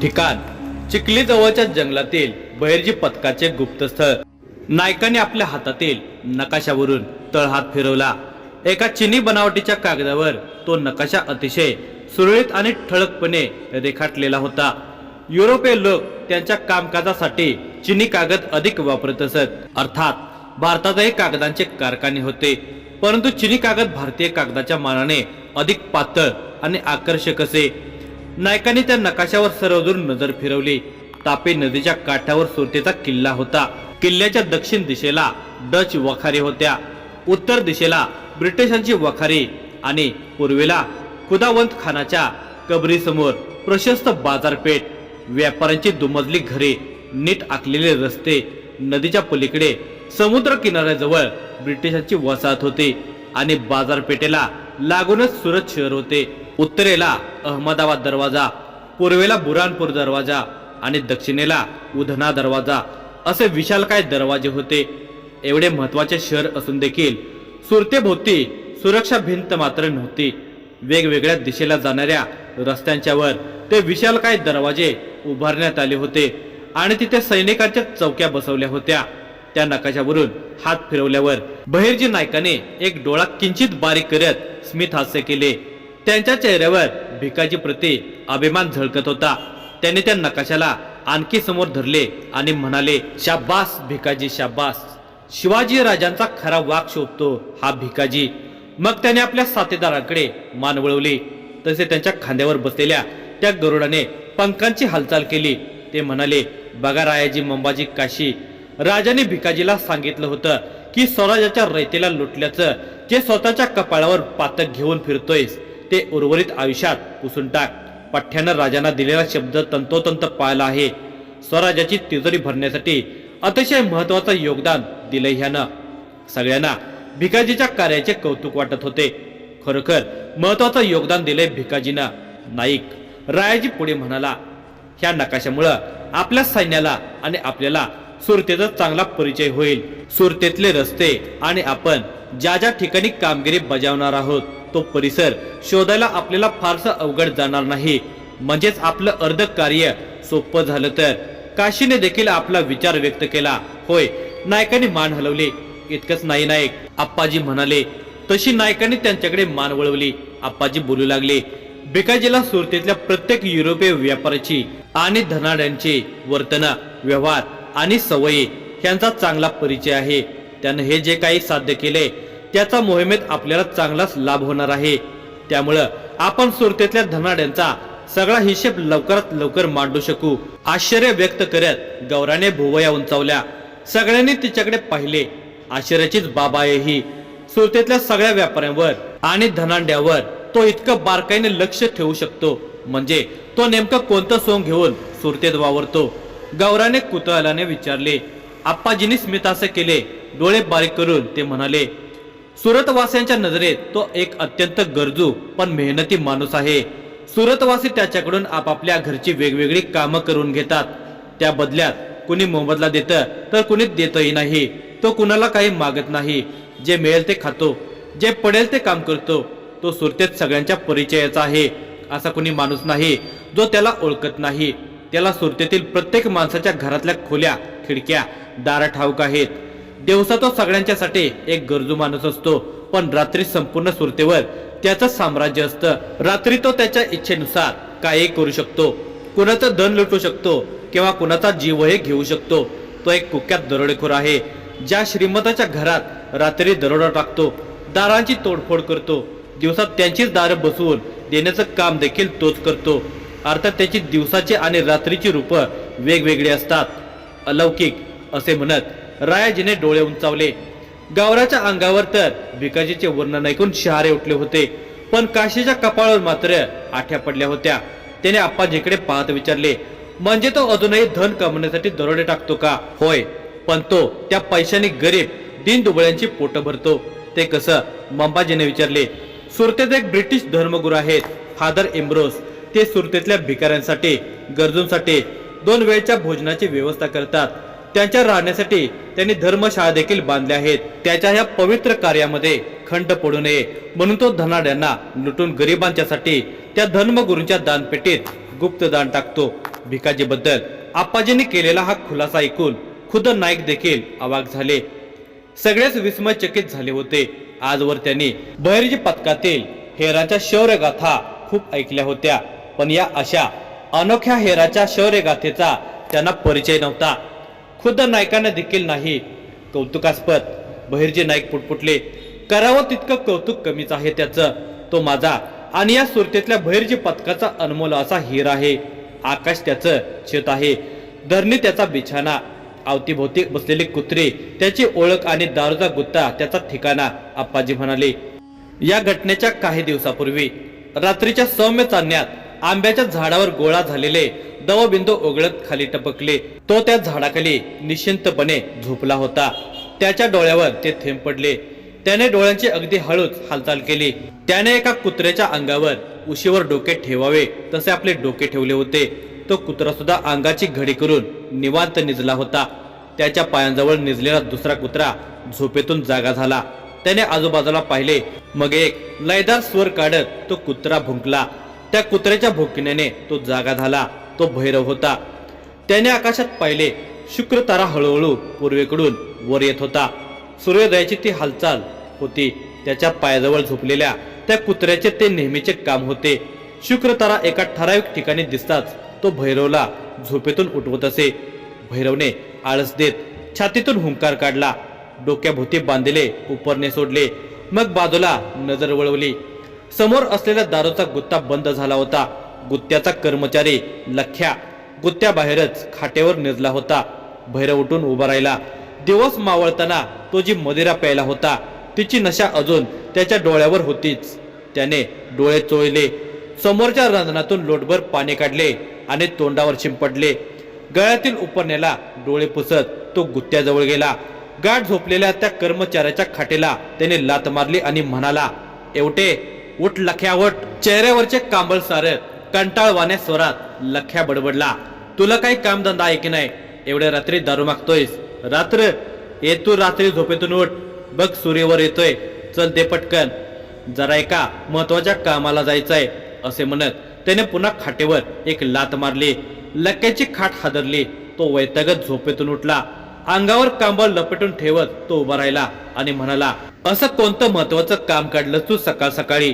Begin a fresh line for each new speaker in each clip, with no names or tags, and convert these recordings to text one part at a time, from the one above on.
ठिकाण चिखली जवळच्या जंगलातील बहिर्जी पथकाचे गुप्तस्थळ। नायकाने आपल्या हातातील नकाशावरून तळहात फिरवला। एका चिनी बनावटीच्या कागदावर तो नकाशा अतिशय सुरळीत आणि ठळकपणे रेखाटलेला होता। युरोपीय लोक त्यांच्या कामकाजासाठी चिनी कागद अधिक वापरत असत। अर्थात भारतातही कागदांचे कारखाने होते, परंतु चिनी कागद भारतीय कागदाच्या मानाने अधिक पातळ आणि आकर्षक असे। नायकाने त्या नकाशावर सर्वदूर नजर फिरवली। तापी नदीच्या काठावर सुरतेचा किल्ला होता। किल्ल्याच्या दक्षिण दिशेला डच वखारी होत्या, उत्तर दिशेला ब्रिटिशांची वखारी आणि पूर्वेला खुदावंत खानाच्या कबरीसमोर प्रशस्त बाजारपेठ, व्यापाऱ्यांची दुमजली घरे, नीट आखलेले रस्ते, नदीच्या पलीकडे समुद्र किनाऱ्याजवळ ब्रिटिशांची वसाहत होती आणि बाजारपेठेला लागूनच सुरत शहर होते। उत्तरेला अहमदाबाद दरवाजा, पूर्वेला बुरानपूर दरवाजा आणि दक्षिणेला उधना दरवाजा असे विशालकाय दरवाजे होते। एवढे महत्वाचे शहर असून देखील सुरतेभोवती सुरक्षा भिंत मात्र नव्हती। वेगवेगळ्या दिशेला जाणाऱ्या रस्त्यांच्या वर ते विशालकाय दरवाजे उभारण्यात आले होते आणि तिथे सैनिकांच्या चौक्या बसवल्या होत्या। त्या नकाशावरून हात फिरवल्यावर बहिर्जी नायकाने एक डोळा किंचित बारीक करत स्मित हास्य केले। त्यांच्या चेहऱ्यावर भिकाजी प्रति अभिमान झळकत होता। त्याने त्या नकाशाला आणखी समोर धरले आणि म्हणाले, शाबास भिकाजी, शाबास। शिवाजी राजांचा खरा वाघ शोभतो हा भिकाजी। मग त्याने आपल्या साथीदारांकडे मान वळवली, तसे त्यांच्या खांद्यावर बसलेल्या त्या गरुडाने पंखांची हालचाल केली। ते म्हणाले, बघा रायाजी मंबाजी काशी, राजाने भिकाजीला सांगितलं होतं की स्वराज्याच्या रयतेला लुटल्याचं जे स्वतःच्या कपाळावर पातक घेऊन फिरतोयस ते उर्वरित आयुष्यात पुसून टाक। पठ्यानं राजांना दिलेला शब्द तंतोतंत पाळला आहे। स्वराज्याची तिजोरी भरण्यासाठी अतिशय महत्वाचं योगदान दिलंय ह्यानं। सगळ्यांना भिकाजीच्या कार्याचे कौतुक वाटत होते। खरोखर महत्वाचं योगदान दिलंय भिकाजीनं। नाईक रायाजी पुढे म्हणाला, ह्या नकाशामुळं आपल्या सैन्याला आणि आपल्याला सुरतेचा चांगला परिचय होईल। सुरतेतले रस्ते आणि आपण ज्या ज्या ठिकाणी कामगिरी बजावणार आहोत तो परिसर शोधायला आपल्याला फारसं अवघड जाणार नाही। म्हणजेच आपलं अर्ध कार्य सोपं झालं तर। काशीने देखील आपला विचार व्यक्त केला। होय, नायकाने मान हलवली। इतकंच नाही नायक, आप्पाजी म्हणाले। तशी नायकाने त्यांच्याकडे मान वळवली। आप्पाजी बोलू लागले, भिकाजीला सुरतेतल्या प्रत्येक युरोपीय व्यापाऱ्याची आणि धनाढ्यांची वर्तन, व्यवहार आणि सवयी यांचा चांगला परिचय आहे। त्यानं हे जे काही साध्य केले त्याचा मोहिमेत आपल्याला चांगलाच लाभ होणार आहे। त्यामुळं आपण सुरतेतल्या धनाढ्यांचा सगळा हिशेब लवकरात लवकर मांडू शकू। आश्चर्य व्यक्त करत गौराने भुवया उंचावल्या। सगळ्यांनी तिच्याकडे पाहिले। आश्चर्याचीच बाब आहे ही। सुरतेतल्या सगळ्या व्यापाऱ्यांवर आणि धनाढ्यावर तो इतकं बारकाईने लक्ष ठेवू शकतो, म्हणजे तो नेमकं कोणतं सोंग घेऊन सुरतेत वावरतो? गौराने कुतूहलाने विचारले। आप्पाजींनी स्मितासे केले। डोळे बारीक करून ते म्हणाले, सुरतवासियांच्या नजरेत तो एक अत्यंत गरजू पण मेहनती माणूस आहे। सुरतवासी त्याच्याकडून आपापल्या घरची वेगवेगळी कामं करून घेतात। त्या बदल्यात कुणी मोबदला देतं तर कुणी देतही नाही। तो कुणाला काही मागत नाही। जे मिळेल ते खातो, जे पडेल ते काम करतो। तो सुरतेत सगळ्यांच्या परिचयाचा आहे। असा कुणी माणूस नाही जो त्याला ओळखत नाही। त्याला सुरतेतील प्रत्येक माणसाच्या घरातल्या खोल्या, खिडक्या, दारं ठाऊक आहेत। दिवसा तो सगळ्यांच्यासाठी एक गरजू माणूस असतो, पण रात्री संपूर्ण सुरतेवर त्याचं साम्राज्य असतं। रात्री तो त्याच्या इच्छेनुसार काही करू शकतो। कुणाचं धन लुटू शकतो किंवा कुणाचा जीवही घेऊ शकतो। तो एक कुख्यात दरोडेखोर आहे। ज्या श्रीमंताच्या घरात रात्री दरोडा टाकतो, दारांची तोडफोड करतो, दिवसात त्यांचीच दारं बसवून देण्याचं काम देखील तोच करतो। अर्थात त्याची दिवसाची आणि रात्रीची रूपं वेगवेगळी असतात। अलौकिक असे म्हणत रायाजीने डोळे उंचावले। गौराच्या अंगावर तर भिकाजीचे वर्णन ऐकून शहारे उठले होते, पण काशीच्या कपाळावर मात्र आठ्या पडल्या होत्या। त्याने आप्पाजीकडे पाहत विचारले, म्हणजे तो अजूनही धन कमवण्यासाठी दरोडे टाकतो का? होय, पण तो त्या पैशाने गरीब दीनदुबळ्यांची पोटं भरतो। ते कसं? मंबाजीने विचारले। सुरतेत एक ब्रिटिश धर्मगुरू आहेत, फादर एम्ब्रोस। ते सुरतेतल्या भिकाऱ्यांसाठी, गरजूंसाठी 2 वेळच्या भोजनाची व्यवस्था करतात। त्यांच्या राहण्यासाठी त्यांनी धर्मशाळा देखील बांधल्या आहेत। त्याच्या ह्या पवित्र कार्यामध्ये खंड पडू नये म्हणून तो धनाढ्यांना लुटून गरिबांच्यासाठी त्या धर्मगुरूंच्या दानपेटीत गुप्त दान टाकतो। भिकाजीबद्दल आप्पाजींनी केलेला हा खुलासा ऐकून खुद्द नाईक देखील अवाक झाले. सगळेच विस्मयचकित झाले होते. आजवर त्यांनी बहिर्जी पथकातील हेराच्या शौर्यगाथा खूप ऐकल्या होत्या, पण या अशा अनोख्या हेराच्या शौर्यगाथेचा त्यांना परिचय नव्हता. खुद्द नायकांना देखील नाही. कौतुकास्पद. बहिर्जी नाईक पुटपुटले. करावं तितकं कौतुक कमीच आहे त्याचं. तो माझा आणि या सुरतेतल्या बहिर्जी पथकाचा अनमोल असा हिरा आहे. आकाश त्याचं छत आहे, धरणी त्याचा बिछाना, अवतीभोवती बसलेली कुत्रे त्याची ओळख आणि दारूचा गुत्ता त्याचा ठिकाणा, आप्पाजी म्हणाले. या घटनेच्या काही दिवसापूर्वी रात्रीच्या सौम्य चांदण्यात आंब्याच्या झाडावर गोळा झालेले दवबिंदू ओघळत खाली टपकले. तो त्या झाडाखाली निश्चिंतपणे झोपला होता. त्याच्या डोळ्यावर ते थेंब पडले. त्याने डोळ्यांची अगदी हळूच हालचाल केली. त्याने एका कुत्र्याच्या अंगावर उशीवर डोके ठेवावे तसे आपले डोके ठेवले होते. तो कुत्रा सुद्धा अंगाची घडी करून निवांत निजला होता. त्याच्या पायांजवळ निजलेला दुसरा कुत्रा झोपेतून जागा झाला. त्याने आजूबाजूला पाहिले. मग एक लयदार स्वर काढत तो कुत्रा भुंकला. त्या कुत्र्याच्या भुंकण्याने तो जागा झाला. तो भैरव होता. त्याने आकाशात पाहिले. शुक्र तारा हळूहळू पूर्वेकडून वर येत होता. सूर्योदयाची ती हालचाल होती. त्याच्या पायाजवळ झोपलेल्या त्या कुत्र्याचे ते नेहमीचे काम होते. शुक्र तारा एका ठराविक ठिकाणी दिसताच तो भैरवला झोपेतून उठवत असे. भैरवने आळस देत छातीतून हुंकार काढला. डोक्याभोवती बांधलेले उपरणे सोडले. मग बाजूला नजर वळवली. समोर असलेला दारूचा गुत्ता बंद झाला होता. गुत्त्याचा कर्मचारी लख्या गुत्त्याबाहेरच खाटेवर निजला होता. भैरव उठून उभा राहिला. दिवस मावळताना तो जी मदिरा प्यायला होता तिची नशा अजून त्याच्या डोळ्यावर होतीच. त्याने डोळे चोळले. समोरच्या रंजनातून लोटभर पाणी काढले आणि तोंडावर शिंपडले. गळ्यातील उपरण्याला डोळे पुसत तो गुत्त्याजवळ गेला. गाठ झोपलेल्या त्या कर्मचाऱ्याच्या खाटेला त्याने लात मारली आणि म्हणाला, एवटे उठ लख्या उठ. चेहऱ्यावरचे कांबळ सारत कंटाळवाण्या स्वरात लख्या बडबडला, तुला काही कामधंदा आहे की नाही? एवढ्या रात्री दारू मागतोयस? रात्र ये तू रात्री झोपेतून उठ. बघ सूर्यवर येतोय. चल दे पटकन, जरा एका महत्वाच्या कामाला जायचंय. असे म्हणत त्याने पुन्हा खाटेवर एक लात मारली. लक्क्याची खाट हादरली. तो वैतागत झोपेतून उठला. अंगावर कांबळ लपेटून ठेवत तो उभा राहिला आणि म्हणाला, असं कोणतं महत्वाचं काम काढलं तू सकाळ सकाळी?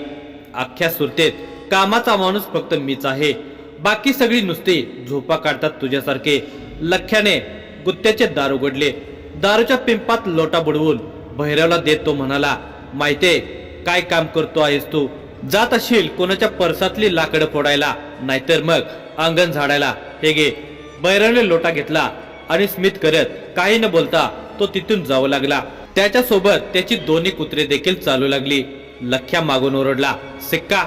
अख्ख्या सुरतेत कामाचा माणूस फक्त मीच आहे. बाकी सगळी नुसती झोपा काढतात तुझ्यासारखे. लख्याने गुत्त्याचे दार उघडले. दारूच्या पिंपात लोटा बुडवून भैरवला देत तो म्हणाला, माहितीये काय काम करतो आहेस तू? जात असशील कोणाच्या परसातली लाकडं फोडायला, नाहीतर मग अंगण झाडायला. हे घे. भैरवने लोटा घेतला आणि स्मित करत काही न बोलता तो तिथून जाऊ लागला. त्याच्या सोबत त्याची दोन्ही कुत्रे देखील चालू लागली. लख्या मागून ओरडला, सिक्का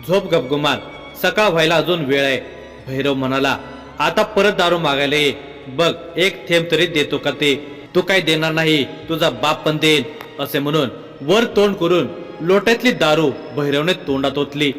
झोप गपगुमान, सकाळ व्हायला अजून वेळ आहे. भैरव म्हणाला, आता परत दारू मागायला ये. बघ एक थेंब तरी देतो का ते? तू काय देणार नाही, तुझा बाप पण देईल. असे म्हणून वर तोंड करून लोट्यातली दारू भैरवने तोंडात ओतली.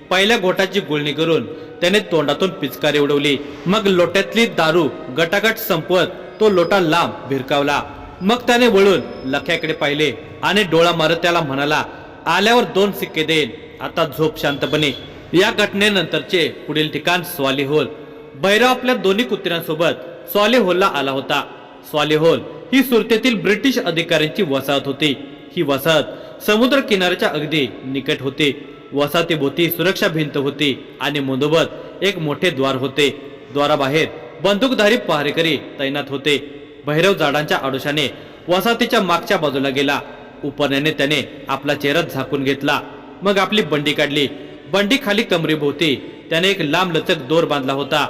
पहिल्या घोटाची गुळणी करून त्याने तोंडातून पिचकारी उडवली. मग लोट्यातली दारू गटागट संपवत तो लोटा लांब भिरकावला. मग त्याने वळून लख्याकडे पाहिले आणि डोळा मारत त्याला म्हणाला, आल्यावर 2 सिक्के देईल. आता झोप शांतपणे. या घटनेनंतरचे पुढील ठिकाण स्वालीहोल. भैरव आपल्या दोन्ही कुत्र्यांसोबत स्वालीहोलला आला होता. स्वालीहोल ही सुरतेतील ब्रिटिश अधिकाऱ्यांची वसाहत होती. ही वसाहत समुद्र किनाऱ्याच्या अगदी निकट होती. वसाहतीभोवती सुरक्षा भिंत होती आणि मधोमध एक मोठे द्वार होते. द्वाराबाहेर बंदूकधारी पहारेकरी तैनात होते. भैरव झाडांच्या आडोशाने वसाहतीच्या मागच्या बाजूला गेला. उपरण्याने त्याने आपला चेहरा झाकून घेतला. मग आपली बंडी काढली. बंडी खाली कमरेभोवती त्याने एक लांब लचक दोर बांधला होता.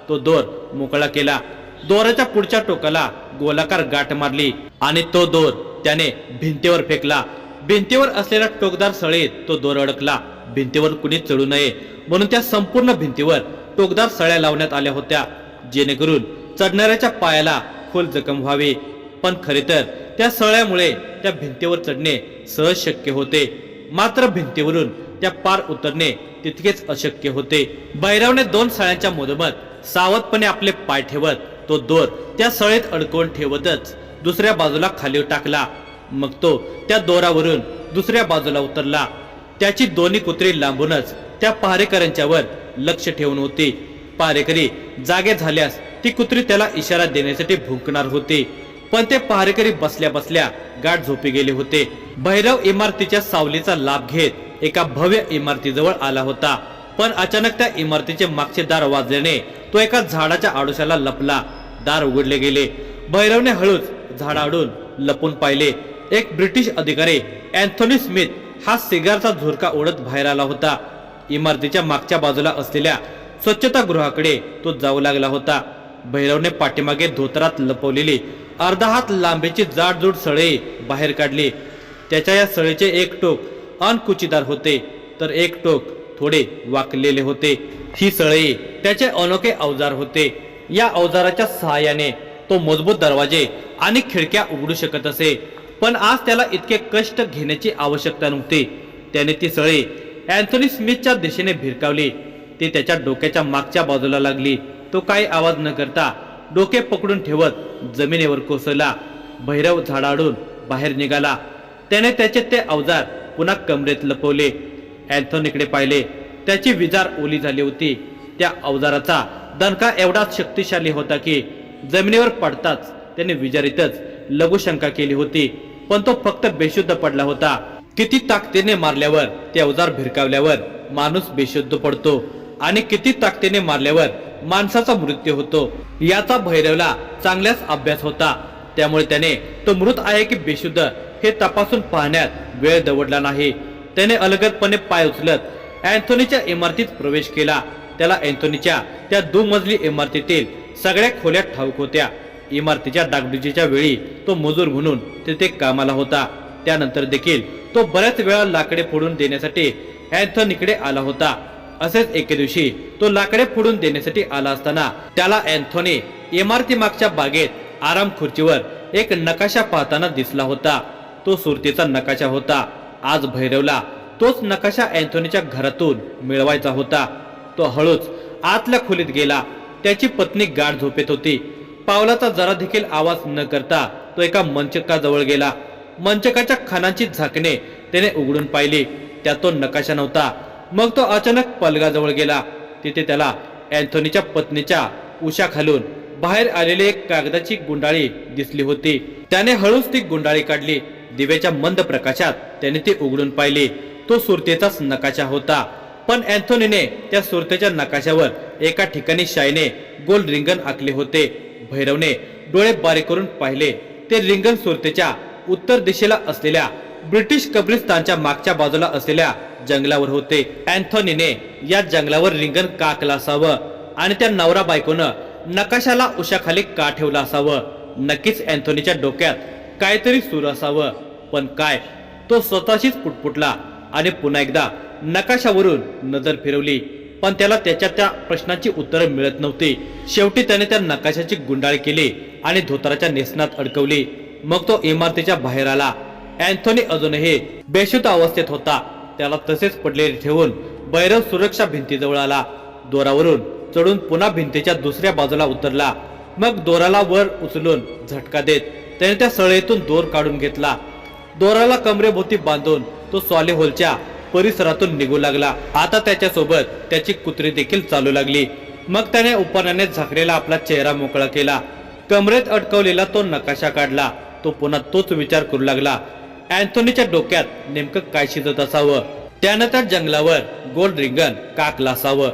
तो दोर मोकळा केला. दोराच्या पुढच्या टोकाला गोलाकार गाठ मारली आणि तो दोर त्याने भिंतीवर फेकला. भिंतीवर असलेल्या टोकदार सळीत तो दोर अडकला. भिंतीवर कुणी चढू नये म्हणून त्या संपूर्ण भिंतीवर टोकदार सळ्या लावण्यात आल्या होत्या, जेणेकरून चढणाऱ्याच्या पायाला खोल जखम व्हावी. पण खरे तर त्या सळ्यामुळे त्या भिंतीवर चढणे सहज शक्य होते. मात्र भिंतीवरून त्या पार उतरणे तितकेच अशक्य होते. भैरवने 2 सळ्यांच्या मधोमध सावधपणे आपले पाय ठेवत तो दोर त्या सळेत अडकवून ठेवतच दुसऱ्या बाजूला खाली टाकला. मग तो त्या दोरावरून दुसऱ्या बाजूला उतरला. त्याची दोन्ही कुत्री लांबूनच त्या पहारेकऱ्यांच्यावर लक्ष ठेवून होती. पहारेकरी जागे झाल्यास ती कुत्री त्याला इशारा देण्यासाठी भुंकणार होती, पण ते पहारेकरी बसल्या बसल्या गाढ झोपी गेले होते. भैरव इमारतीच्या सावलीचा लाभ घेत एका भव्य इमारतीजवळ आला होता, पण अचानक त्या इमारतीचे मागचे दार वाजल्याने तो एका झाडाच्या आडोशाला लपला. दार उघडले गेले. भैरवने हळूच झाडाआडून लपून पाहिले. एक ब्रिटिश अधिकारी अँथोनी स्मिथ हा सिगारचा झुरका ओढत बाहेर आला होता. इमारतीच्या मागच्या बाजूला असलेल्या स्वच्छतागृहाकडे तो जाऊ लागला होता. भैरवने पाठीमागे धोतरात लपवलेली अर्धा हात लांबीची जाडजूड सळई बाहेर काढली. त्याच्या या सळीचे एक टोक अनकुचीदार होते, तर एक टोक थोडे वाकलेले होते. ही सळई त्याचे अनोखे अवजार होते. या अवजाराच्या सहाय्याने तो मजबूत दरवाजे आणि खिडक्या उघडू शकत असे. पण आज त्याला इतके कष्ट घेण्याची आवश्यकता नव्हती. त्याने ती सळई अँथोनी स्मिथच्या दिशेने भिरकावली. ती त्याच्या डोक्याच्या मागच्या बाजूला लागली. तो काही आवाज न करता डोके पकडून ठेवत जमिनीवर कोसळला. भैरव झाडाडून बाहेर निघाला. त्याने त्याचे ते अवजार पुन्हा कमरेत लपवले. अँथोनीकडे पाहिले. त्याची विजार ओली झाली होती. त्या अवजाराचा दणका एवढा शक्तिशाली होता की जमिनीवर पडताच त्याने विजारीतच लघुशंका केली होती, पण तो फक्त बेशुद्ध पडला होता. किती ताकदीने मारल्यावर ते अवजार भिरकावल्यावर माणूस बेशुद्ध पडतो आणि किती ताकदीने मारल्यावर माणसाचा मृत्यू होतो याचा भैरवला चांगलाच अभ्यास होता. त्यामुळे त्याने तो मृत आहे की बेशुद्ध हे तपासून पाहण्यात वेळ दवडला नाही. त्याने अलगदपणे पाय उचलत अँथोनीच्या इमारतीत प्रवेश केला. त्याला अँथोनीच्या त्या दुमजली इमारतीतील सगळ्या खोल्या ठाऊक होत्या. इमारतीच्या डागडुजीच्या वेळी तो मजूर म्हणून तिथे कामाला होता. त्यानंतर देखील तो बऱ्याच वेळा लाकडे फोडून देण्यासाठी अँथोनीकडे आला होता. असेच एके दिवशी तो लाकडे फोडून देण्यासाठी आला असताना त्याला अँथोनी इमारती मागच्या बागेत आराम खुर्चीवर एक नकाशा पाहताना दिसला होता. तो सुरतेचा नकाशा होता. आज भैरवला तोच नकाशा अँथोनीच्या घरातून मिळवायचा होता. तो हळूच आतल्या खोलीत गेला. त्याची पत्नी गाढ झोपेत होती. पावलाचा जरा देखील आवाज न करता तो एका मंचकाजवळ गेला. मंचकाच्या खानांची झाकणे त्याने उघडून पाहिली. त्यात तो नकाशा नव्हता. मग तो अचानक पलंगाजवळ गेला. तिथे त्याला अँथोनीच्या पत्नीच्या उशा खालून बाहेर आलेली एक कागदाची गुंडाळी दिसली होती. त्याने हळूच ती गुंडाळी काढली. दिव्याच्या मंद प्रकाशात त्याने ती उघडून पाहिली. तो सुरतेचाच नकाशा होता, पण अँथोनीने त्या सुरतेच्या नकाशावर एका ठिकाणी शाईने गोल रिंगण आखले होते. भैरवने डोळे बारीक करून पाहिले. ते रिंगण सुरतेच्या उत्तर दिशेला असलेल्या ब्रिटिश कब्रिस्तानच्या मागच्या बाजूला असलेल्या जंगलावर होते. अँथोनीने या जंगलावर रिंगण का आखलं असावं आणि त्या नवरा बायकोनं नकाशाला उशाखाली का ठेवलं असावं? नक्कीच अँथोनीच्या डोक्यात काहीतरी सुरू असावं, पण काय? तो स्वतःशीच पुटपुटला आणि पुन्हा एकदा नकाशावरून नजर फिरवली, पण त्याला त्याच्या त्या प्रश्नाची उत्तरं मिळत नव्हती. शेवटी त्याने त्या नकाशाची गुंडाळी केली आणि धोतराच्या नेसनात अडकवली. मग तो इमारतीच्या बाहेर आला. अँथोनी अजूनही बेशुद्ध अवस्थेत होता. त्याला तसेच पडलेले ठेवून भैरव सुरक्षा भिंतीजवळ आला. दोरावरून चढून पुन्हा भिंतीच्या दुसऱ्या बाजूला उतरला. मग दोराला वर उचलून झटका देत त्याने त्या सळईतून दोर काढून घेतला. दोराला कमरेभोवती बांधून तो सॉले होलच्या परिसरातून निघू लागला. आता त्याच्या सोबत त्याची कुत्री देखील चालू लागली. मग त्याने उपानाने झाकलेला आपला चेहरा मोकळा केला. कमरेत अडकवलेला तो नकाशा काढला. तो पुन्हा तोच विचार करू लागला. अँथोनीच्या डोक्यात नेमकं काय शिजत असावं? त्यानं त्या जंगलावर गोल रिंगण का आखलं असावं?